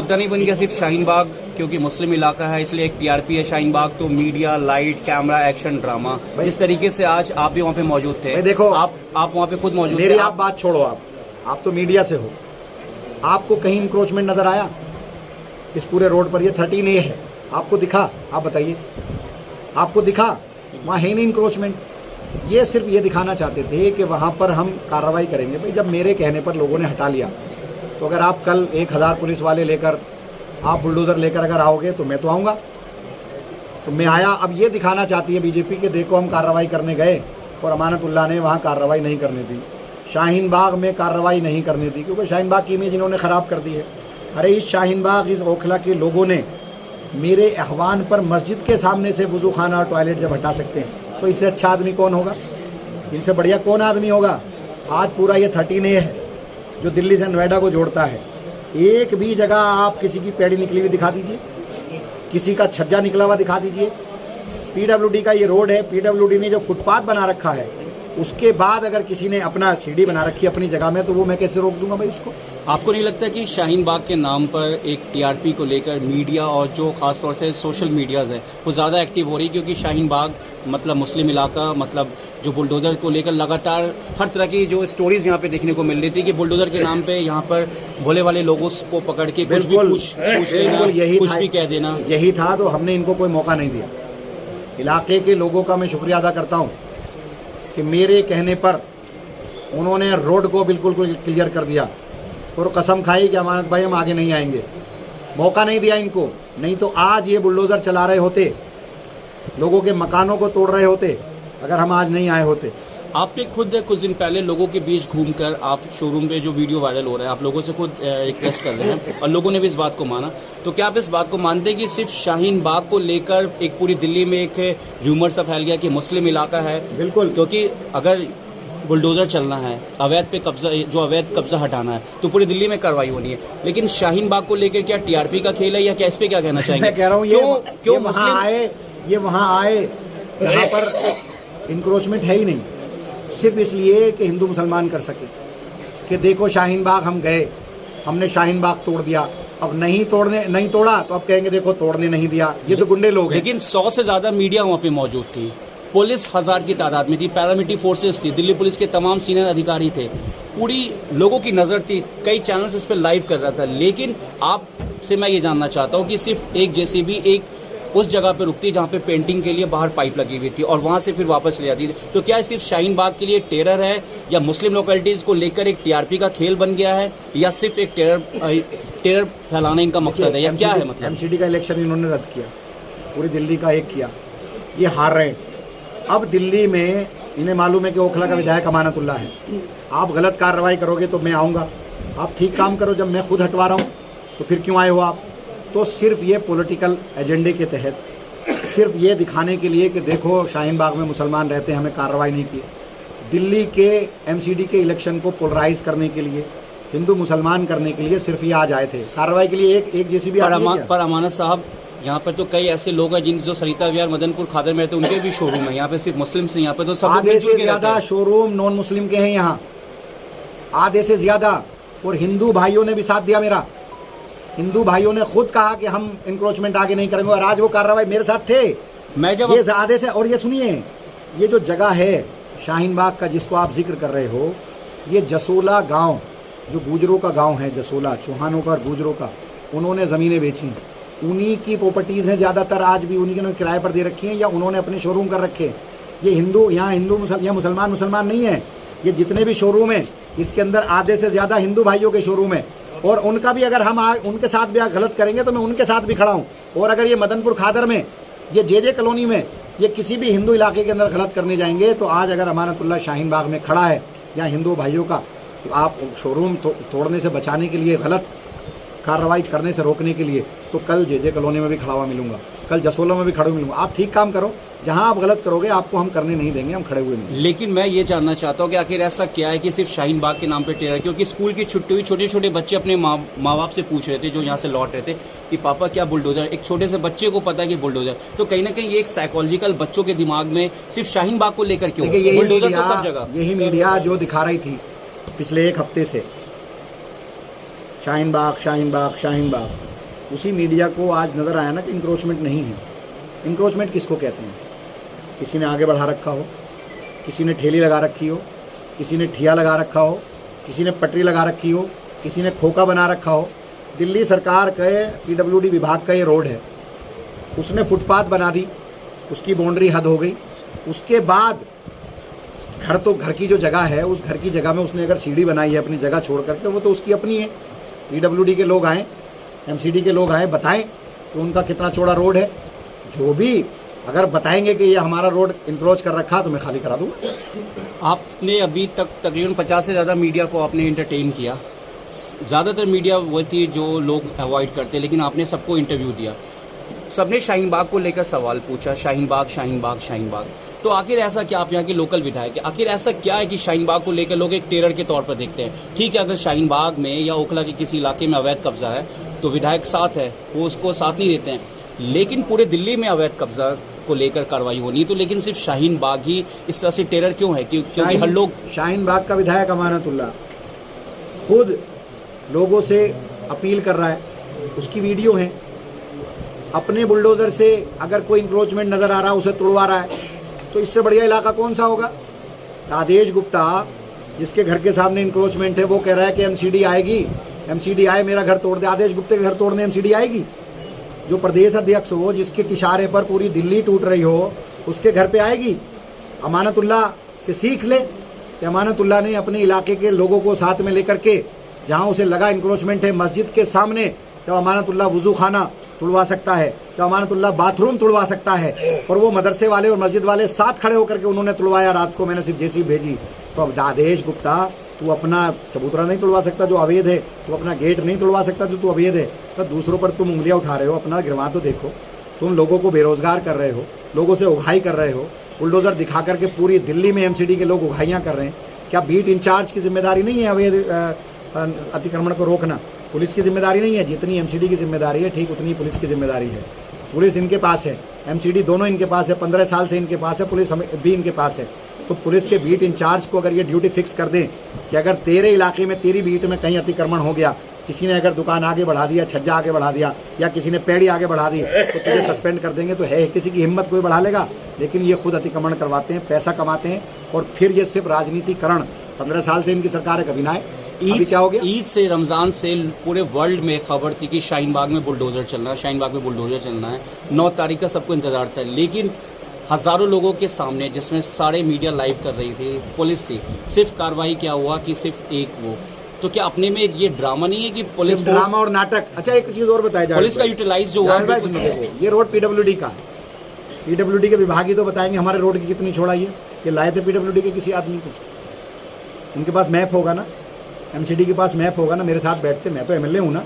मुद्दा नहीं बन गया सिर्फ शाहीन बाग क्योंकि मुस्लिम इलाका है इसलिए एक टीआरपी है शाहीन बाग, तो media, light, camera, action, drama, जिस तरीके से आज आप भी वहाँ पे मौजूद थे। देखो आप वहाँ पे खुद मौजूद मेरी थे। आप बात छोड़ो, आप तो मीडिया से हो, आपको कहीं इंक्रोचमेंट नजर आया इस पूरे रोड पर? ये 13A है, आपको दिखा? आप बताइए, आपको दिखा? वहाँ है नहीं इंक्रोचमेंट। ये सिर्फ ये दिखाना चाहते थे कि वहाँ पर हम कार्रवाई करेंगे। भाई जब मेरे कहने पर लोगों ने हटा लिया, तो अगर आप कल 1000 पुलिस वाले लेकर, आप बुलडोज़र लेकर अगर आओगे तो मैं तो आऊँगा। तो मैं आया। अब ये दिखाना चाहती है बीजेपी कि देखो हम कार्रवाई करने गए और अमानतुल्लाह ने वहाँ कार्रवाई नहीं करने दी, शाहीन बाग में कार्रवाई नहीं करने दी, क्योंकि शाहीन बाग की इमेज इन्होंने ख़राब कर दी है। अरे इस शाहीन बाग, इस ओखला के लोगों ने मेरे आह्वान पर मस्जिद के सामने से वज़ू खाना और टॉयलेट जब हटा सकते हैं, तो इससे अच्छा आदमी कौन होगा? इनसे बढ़िया कौन आदमी होगा? आज पूरा ये 13A है जो दिल्ली से नोएडा को जोड़ता है। एक भी जगह आप किसी की पैड़ी निकली हुई दिखा दीजिए, किसी का छज्जा निकला हुआ दिखा दीजिए। पीडब्ल्यूडी का ये रोड है, पीडब्ल्यूडी ने जो फुटपाथ बना रखा है, उसके बाद अगर किसी ने अपना सीढ़ी बना रखी है अपनी जगह में, तो वो मैं कैसे रोक दूंगा भाई उसको? आपको नहीं लगता कि शाहीन बाग के नाम पर एक टीआरपी को लेकर मीडिया और जो खासतौर से सोशल मीडियाज़ है वो ज़्यादा एक्टिव हो रही, क्योंकि शाहीन बाग मतलब मुस्लिम इलाका, मतलब जो बुलडोज़र को लेकर लगातार हर तरह की जो स्टोरीज यहाँ पे देखने को मिल रही थी कि बुलडोज़र के नाम पे यहाँ पर भोले वाले लोगों को पकड़ के कुछ भी पूछ लेना, कुछ भी कह देना। यही था, तो हमने इनको कोई मौका नहीं दिया। इलाके के लोगों का मैं शुक्रिया अदा करता हूँ कि मेरे कहने पर उन्होंने रोड को बिल्कुल क्लियर कर दिया और कसम खाई कि अमानत भाई हम आगे नहीं आएंगे। मौका नहीं दिया इनको, नहीं तो आज ये बुलडोज़र चला रहे होते, लोगों के मकानों को तोड़ रहे होते, अगर हम आज नहीं आए होते। आपने खुद कुछ दिन पहले लोगों के बीच घूमकर आप शोरूम पे जो वीडियो वायरल हो रहा है, आप लोगों से खुद रिक्वेस्ट कर रहे हैं और लोगों ने भी इस बात को माना, तो क्या आप इस बात को मानते हैं कि सिर्फ शाहीन बाग को लेकर एक पूरी दिल्ली में एक र्यूमर सा फैल गया कि मुस्लिम इलाका है? बिल्कुल, क्योंकि अगर बुलडोज़र चलना है, अवैध पे कब्जा, जो अवैध कब्जा हटाना है, तो पूरी दिल्ली में कार्रवाई होनी है, लेकिन शाहीन बाग को लेकर क्या टीआरपी का खेल है या क्या? इस पे क्या कहना चाहेंगे? मैं कह रहा हूँ क्यों मुस्लिम आए, ये वहाँ आए जहाँ पर इंक्रोचमेंट है ही नहीं, सिर्फ इसलिए कि हिंदू मुसलमान कर सके कि देखो शाहीन बाग हम गए, हमने शाहीन बाग तोड़ दिया, अब नहीं तोड़ा तो अब कहेंगे देखो तोड़ने नहीं दिया। ये तो गुंडे लोग हैं। लेकिन 100 से ज़्यादा मीडिया वहाँ पे मौजूद थी, पुलिस 1000 की तादाद में थी, पैरामिलिट्री फोर्सेस थी, दिल्ली पुलिस के तमाम सीनियर अधिकारी थे, पूरी लोगों की नज़र थी, कई चैनल्स इस पर लाइव कर रहा था। लेकिन आपसे मैं ये जानना चाहता हूँ कि सिर्फ एक जेसीबी एक उस जगह पे रुकती जहाँ पे पेंटिंग के लिए बाहर पाइप लगी हुई थी और वहाँ से फिर वापस ले जाती थी, तो क्या सिर्फ शाहीन बाग के लिए टेरर है या मुस्लिम लोकेलिटीज़ को लेकर एक टीआरपी का खेल बन गया है, या सिर्फ एक टेरर फैलाने इनका मकसद है, या क्या है? मतलब एमसीडी का इलेक्शन इन्होंने रद्द किया, पूरी दिल्ली का एक किया, ये हार रहे। अब दिल्ली में इन्हें मालूम है कि ओखला का विधायक अमानतुल्लाह है, आप गलत कार्रवाई करोगे तो मैं आऊँगा, आप ठीक काम करो, जब मैं खुद हटवा रहा हूँ तो फिर क्यों आए हो आप? तो सिर्फ ये पॉलिटिकल एजेंडे के तहत, सिर्फ ये दिखाने के लिए कि देखो शाहीन बाग में मुसलमान रहते हैं, हमें कार्रवाई नहीं की। दिल्ली के एमसीडी के इलेक्शन को पोलराइज करने के लिए, हिंदू मुसलमान करने के लिए सिर्फ ये आज आए थे। कार्रवाई के लिए एक जेसीबी पर अमानत साहब, यहाँ पर तो कई ऐसे लोग हैं जिन जो सरिता विहार मदनपुर खादर में रहते हैं, उनके भी शोरूम है, यहाँ पे सिर्फ मुस्लिम से, यहाँ पे तो सब आधे से ज़्यादा शोरूम नॉन मुस्लिम के हैं यहाँ, आधे से ज़्यादा। और हिंदू भाइयों ने भी साथ दिया मेरा, हिंदू भाइयों ने खुद कहा कि हम इंक्रोचमेंट आगे नहीं करेंगे, और आज वो कार्रवाई मेरे साथ थे। मैं जब ये आधे से, और ये सुनिए, ये जो जगह है शाहीन बाग का जिसको आप जिक्र कर रहे हो, ये जसोला गांव, जो गुजरों का गांव है, जसोला, चौहानों का और गुजरों का, उन्होंने ज़मीनें बेची, उन्हीं की प्रॉपर्टीज़ हैं ज़्यादातर, आज भी उन्हीं ने किराए पर दे रखी हैं या उन्होंने अपने शोरूम कर रखे हैं। ये हिंदू, यहाँ मुसलमान नहीं है, ये जितने भी शोरूम हैं इसके अंदर आधे से ज़्यादा हिंदू भाइयों के शोरूम है, और उनका भी अगर हम उनके साथ भी गलत करेंगे तो मैं उनके साथ भी खड़ा हूँ। और अगर ये मदनपुर खादर में, ये जे कॉलोनी में, ये किसी भी हिंदू इलाके के अंदर गलत करने जाएंगे, तो आज अगर अमानतुल्लाह शाहीन बाग में खड़ा है या हिंदू भाइयों का, तो आप शोरूम तोड़ने से बचाने के लिए, गलत कार्रवाई करने से रोकने के लिए, तो कल जे कॉलोनी में भी खड़ा हुआ मिलूंगा, कल जसोला में भी खड़े मिलूंगा। आप ठीक काम करो, जहां आप गलत करोगे आपको हम करने नहीं देंगे, हम खड़े हुए नहीं। लेकिन मैं ये जानना चाहता हूँ कि आखिर ऐसा क्या है कि सिर्फ शाहीन बाग के नाम पे टेरर? क्योंकि स्कूल की छुट्टी हुई, छोटे छोटे बच्चे अपने माँ बाप से पूछ रहे थे जो यहाँ से लौट रहे थे कि पापा क्या बुलडोजर? एक छोटे से बच्चे को पता है कि बुलडोजर, तो कहीं ना कहीं ये एक साइकोलॉजिकल बच्चों के दिमाग में सिर्फ शाहीन बाग को लेकर क्यों? बुलडोजर तो सब जगह। यही मीडिया जो दिखा रही थी पिछले एक हफ्ते से, शाहीन बाग शाहीन बाग शाहीन बाग, उसी मीडिया को आज नज़र आया ना कि इंक्रोचमेंट नहीं है। इंक्रोचमेंट किसको कहते हैं? किसी ने आगे बढ़ा रखा हो, किसी ने ठेली लगा रखी हो, किसी ने ठिया लगा रखा हो, किसी ने पटरी लगा रखी हो, किसी ने खोखा बना रखा हो। दिल्ली सरकार के पीडब्ल्यूडी विभाग का ये रोड है, उसने फुटपाथ बना दी, उसकी बाउंड्री हद हो गई। उसके बाद घर की जो जगह है, उस घर की जगह में उसने अगर सीढ़ी बनाई है अपनी जगह छोड़ करके, वो तो उसकी अपनी है। पीडब्ल्यूडी के लोग आएँ, एमसीडी के लोग आएँ, बताएं कि उनका कितना चौड़ा रोड है। जो भी अगर बताएंगे कि ये हमारा रोड इंक्रोच कर रखा तो मैं खाली करा दूंगा। आपने अभी तक तकरीबन 50 से ज़्यादा मीडिया को आपने एंटरटेन किया। ज़्यादातर मीडिया वो थी जो लोग अवॉइड करते, लेकिन आपने सबको इंटरव्यू दिया। सबने शाहीन बाग को लेकर सवाल पूछा, शाहीन बाग, शाहीन बाग, शाहीन बाग। तो आखिर ऐसा क्या, आप यहाँ के लोकल विधायक है, आखिर ऐसा क्या है कि शाहीन बाग को लेकर लोग एक टेरर के तौर पर देखते हैं? ठीक है, अगर शाहीन बाग में या ओखला के किसी इलाके में अवैध कब्जा है तो विधायक साथ है, वो उसको साथ नहीं देते हैं, लेकिन पूरे दिल्ली में अवैध कब्जा को लेकर कार्रवाई होनी तो लेकिन सिर्फ शाहीन बाग ही इस तरह से टेरर क्यों है? क्योंकि हर लोग शाहीन बाग का विधायक अमानतुल्ला खुद लोगों से अपील कर रहा है, उसकी वीडियो है। अपने बुलडोजर से अगर कोई इंक्रोचमेंट नजर आ रहा है उसे तोड़वा रहा है, तो इससे बढ़िया इलाका कौन सा होगा? आदेश गुप्ता जिसके घर के सामने इंक्रोचमेंट है वो कह रहा है कि एमसीडी आएगी, एमसीडी आए मेरा घर तोड़ दे। आदेश गुप्ते के घर तोड़ने एमसीडी आएगी? जो प्रदेश अध्यक्ष हो, जिसके इशारे पर पूरी दिल्ली टूट रही हो, उसके घर पे आएगी? अमानतुल्ला से सीख ले कि अमानतुल्ला ने अपने इलाके के लोगों को साथ में लेकर के, जहां उसे लगा इंक्रोचमेंट है मस्जिद के सामने, तो अमानतुल्ला वजू खाना तुड़वा सकता है, तो अमानतुल्ला बाथरूम तुड़वा सकता है। और वो मदरसे वाले और मस्जिद वाले साथ खड़े होकर के उन्होंने तुड़वाया। रात को मैंने सिर्फ जेसीबी भेजी। तो अब आदेश गुप्ता, तू अपना चबूतरा नहीं तुड़वा सकता जो अवैध है, तू अपना गेट नहीं तुड़वा सकता जो तू अवैध है, तो दूसरों पर तुम उंगलियां उठा रहे हो। अपना गिरवा तो देखो। तुम लोगों को बेरोजगार कर रहे हो, लोगों से उगाही कर रहे हो, बुलडोजर दिखा करके पूरी दिल्ली में एमसीडी के लोग उगाइयाँ कर रहे हैं। क्या बीट इंचार्ज की जिम्मेदारी नहीं है अवैध अतिक्रमण को रोकना? पुलिस की जिम्मेदारी नहीं है? जितनी एमसीडी की जिम्मेदारी है ठीक उतनी पुलिस की जिम्मेदारी है। पुलिस इनके पास है, एमसीडी दोनों इनके पास है, 15 साल से इनके पास है, पुलिस भी इनके पास है। तो पुलिस के बीट इंचार्ज को अगर ये ड्यूटी फिक्स कर दें कि अगर तेरे इलाके में, तेरी बीट में कहीं अतिक्रमण हो गया, किसी ने अगर दुकान आगे बढ़ा दिया, छज्जा आगे बढ़ा दिया, या किसी ने पेड़ी आगे बढ़ा दी, तो तुझे सस्पेंड कर देंगे। तो है किसी की हिम्मत कोई बढ़ा लेगा? लेकिन ये खुद अतिक्रमण करवाते हैं, पैसा कमाते हैं, और फिर ये सिर्फ राजनीतिकरण। 15 साल से इनकी सरकार है, कभी ना आए। अभी क्या हो गया? ईद से, रमजान से पूरे वर्ल्ड में खबर थी कि शाहीन बाग में बुलडोजर चलना है, शाहीन बाग में बुलडोजर चलना है। 9 तारीख का सबको इंतजार था, लेकिन हजारों लोगों के सामने, जिसमें सारे मीडिया लाइव कर रही थी, पुलिस थी, सिर्फ कार्रवाई क्या हुआ कि सिर्फ एक वो। तो क्या अपने में ये ड्रामा नहीं है कि पुलिस ड्रामा और नाटक? अच्छा, एक चीज और बताया जाए, पुलिस का यूटिलाइज जो हुआ, ये रोड पीडब्ल्यूडी का, पीडब्ल्यूडी के विभाग ही तो बताएंगे हमारे रोड की कितनी चौड़ाई है। ये लाए थे पीडब्ल्यूडी के किसी आदमी को, उनके पास मैप होगा ना, एमसीडी के पास मैप होगा ना, मेरे साथ बैठते, मैं तो एमएलए हूँ ना,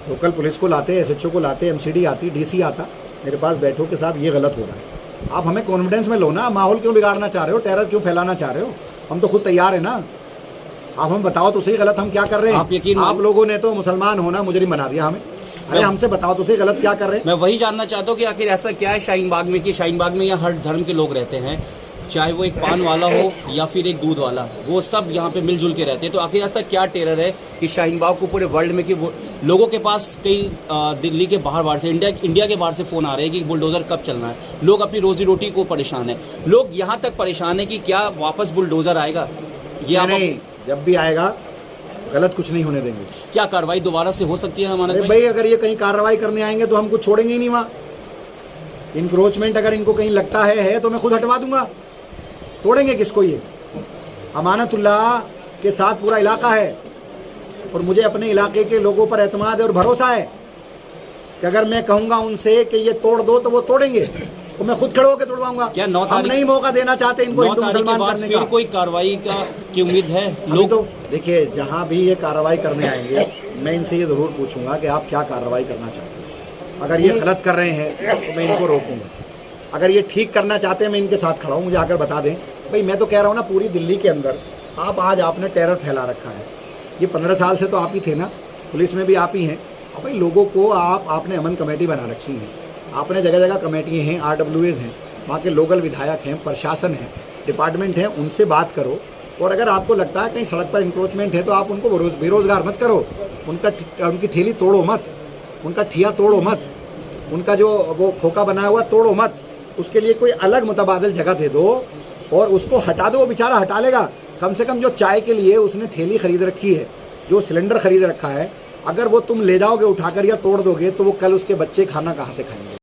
लोकल पुलिस को लाते, एसएचओ को लाते, एमसीडी आती, डीसी आता, मेरे पास बैठो कि साहब ये गलत हो रहा है। आप हमें कॉन्फिडेंस में लो ना, माहौल क्यों बिगाड़ना चाह रहे हो, टेरर क्यों फैलाना चाह रहे हो? हम तो खुद तैयार है ना। आप हम बताओ तो सही गलत हम क्या कर रहे हैं। आप लोगों ने तो मुसलमान होना मुजरिम बना दिया हमें। अरे हमसे बताओ तो सही गलत क्या कर रहे हैं। मैं वही जानना चाहता हूँ कि आखिर ऐसा क्या है शाहीन बाग में कि शाहीन बाग में यहाँ हर धर्म के लोग रहते हैं, चाहे वो एक पान वाला हो या फिर एक दूध वाला, वो सब यहाँ पे मिलजुल के रहते हैं। तो आखिर ऐसा क्या टेरर है कि शाहीन बाग को पूरे वर्ल्ड में कि वो लोगों के पास कई दिल्ली के बाहर से, इंडिया के बाहर से फ़ोन आ रहे हैं कि बुलडोज़र कब चलना है। लोग अपनी रोजी रोटी को परेशान है, लोग यहाँ तक परेशान है कि क्या वापस बुलडोज़र आएगा? ये नहीं, जब भी आएगा गलत कुछ नहीं होने देंगे। क्या कार्रवाई दोबारा से हो सकती है हमारे भाई? अगर ये कहीं कार्रवाई करने आएंगे तो हम कुछ छोड़ेंगे ही नहीं वहाँ। इंक्रोचमेंट अगर इनको कहीं लगता है तो मैं खुद हटवा दूंगा। तोड़ेंगे किसको? ये अमानतुल्लाह के साथ पूरा इलाका है, और मुझे अपने इलाके के लोगों पर एतमाद है और भरोसा है कि अगर मैं कहूंगा उनसे कि ये तोड़ दो तो वो तोड़ेंगे, तो मैं खुद खड़े होकर तोड़वाऊंगा। क्या 9 हम नहीं मौका देना चाहते इनको हिंदू मुसलमान करने का। कोई कार्रवाई की उम्मीद है? लोग तो देखिए, जहां भी ये कार्रवाई करने आएंगे मैं इनसे ये जरूर पूछूंगा कि आप क्या कार्रवाई करना चाहते हैं। अगर ये गलत कर रहे हैं तो मैं इनको रोकूंगा, अगर ये ठीक करना चाहते हैं मैं इनके साथ खड़ा हूँ। मुझे आकर बता दें भाई, मैं तो कह रहा हूँ ना, पूरी दिल्ली के अंदर आज आपने टेरर फैला रखा है। ये 15 साल से तो आप ही थे ना, पुलिस में भी आप ही हैं। अब भाई लोगों को आपने अमन कमेटी बना रखी है, आपने जगह जगह कमेटियाँ हैं, RWAs हैं, वहाँ के लोकल विधायक हैं, प्रशासन है, डिपार्टमेंट है, उनसे बात करो। और अगर आपको लगता है कहीं सड़क पर इंक्रोचमेंट है तो आप उनको बेरोजगार मत करो, उनकी ठेली तोड़ो मत। उनका ठिया तोड़ो मत, उनका जो वो खोखा बनाया हुआ तोड़ो मत, उसके लिए कोई अलग मुतबादिल जगह दे दो और उसको हटा दो। वो बेचारा हटा लेगा। कम से कम जो चाय के लिए उसने थैली खरीद रखी है, जो सिलेंडर खरीद रखा है, अगर वो तुम ले जाओगे उठाकर या तोड़ दोगे तो वो कल उसके बच्चे खाना कहाँ से खाएंगे।